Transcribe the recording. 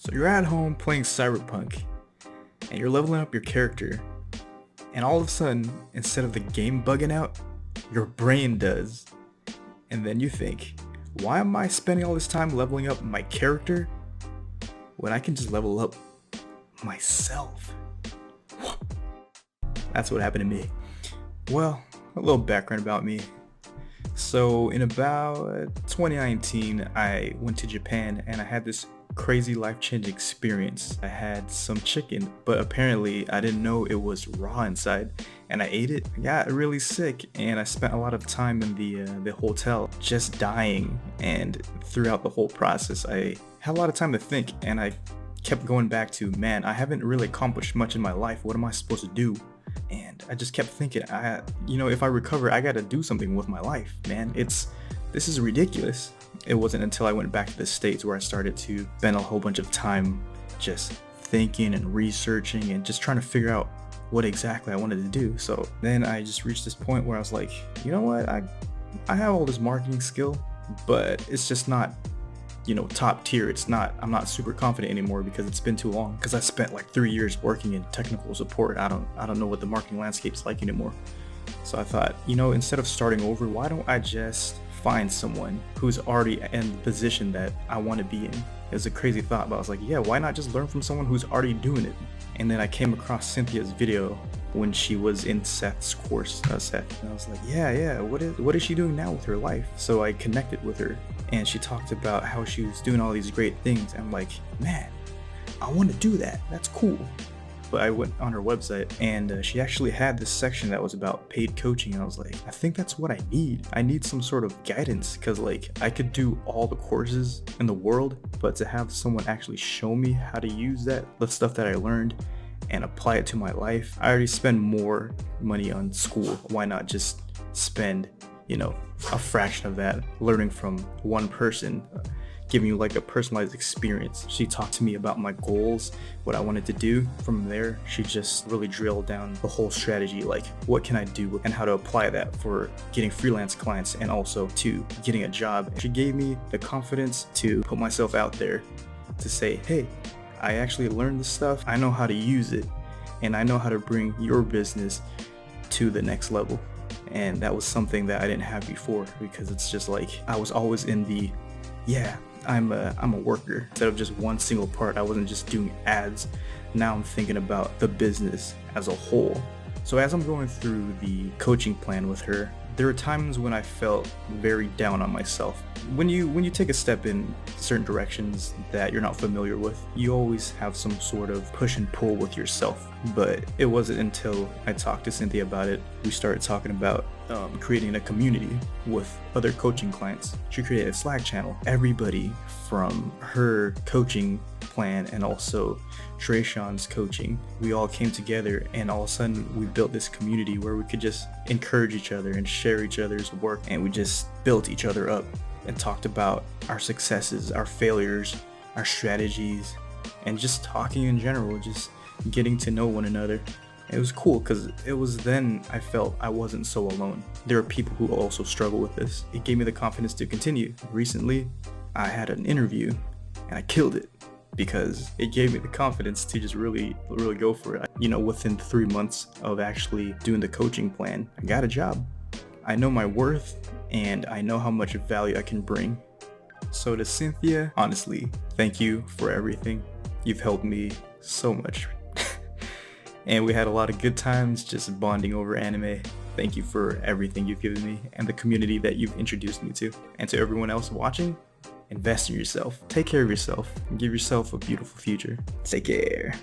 So you're at home playing Cyberpunk, and you're leveling up your character, and all of a sudden, instead of the game bugging out, your brain does. And then you think, why am I spending all this time leveling up my character when I can just level up myself? That's what happened to me. Well, a little background about me. So in about 2019, I went to Japan and I had this crazy life-changing experience. I had some chicken, but apparently I didn't know it was raw inside, and I ate it. I got really sick, and I spent a lot of time in the hotel just dying. And throughout the whole process, I had a lot of time to think, and I kept going back to, man, I haven't really accomplished much in my life. What am I supposed to do? And I just kept thinking, if I recover, I gotta do something with my life, man. This is ridiculous. It wasn't until I went back to the States where I started to spend a whole bunch of time just thinking and researching and just trying to figure out what exactly I wanted to do. So then I just reached this point where I was like, you know what, I have all this marketing skill, but it's just not, top tier. I'm not super confident anymore because it's been too long, because I spent like 3 years working in technical support. I don't know what the marketing landscape's like anymore. So I thought, instead of starting over, why don't I just find someone who's already in the position that I want to be in? It was a crazy thought, but I was like, yeah, why not just learn from someone who's already doing it? And then I came across Cynthia's video when she was in Seth's course, Seth, and I was like, yeah, what is she doing now with her life? So I connected with her, and she talked about how she was doing all these great things. I'm like, man, I want to do that. That's cool. But I went on her website, and she actually had this section that was about paid coaching, and I was like, I think that's what I need. I need some sort of guidance, because I could do all the courses in the world, but to have someone actually show me how to use the stuff that I learned and apply it to my life. I already spend more money on school. Why not just spend, a fraction of that learning from one person, giving you like a personalized experience. She talked to me about my goals, what I wanted to do. From there, she just really drilled down the whole strategy, like what can I do and how to apply that for getting freelance clients and also to getting a job. She gave me the confidence to put myself out there to say, hey, I actually learned this stuff. I know how to use it, and I know how to bring your business to the next level. And that was something that I didn't have before, because it's just like I was always in the, I'm a worker. Instead of just one single part, I wasn't just doing ads. Now I'm thinking about the business as a whole. So as I'm going through the coaching plan with her, there are times when I felt very down on myself. When you take a step in certain directions that you're not familiar with, you always have some sort of push and pull with yourself. But it wasn't until I talked to Cynthia about it, we started talking about creating a community with other coaching clients. She created a Slack channel. Everybody from her coaching plan and also Trayshawn's coaching, we all came together, and all of a sudden we built this community where we could just encourage each other and share each other's work, and we just built each other up and talked about our successes, our failures, our strategies, and just talking in general, just getting to know one another. It was cool because it was then I felt I wasn't so alone. There are people who also struggle with this. It gave me the confidence to continue. Recently, I had an interview and I killed it because it gave me the confidence to just really go for it. Within 3 months of actually doing the coaching plan, I got a job. I know my worth and I know how much value I can bring. So to Cynthia, honestly, thank you for everything. You've helped me so much. And we had a lot of good times just bonding over anime. Thank you for everything you've given me and the community that you've introduced me to. And to everyone else watching, invest in yourself. Take care of yourself and give yourself a beautiful future. Take care.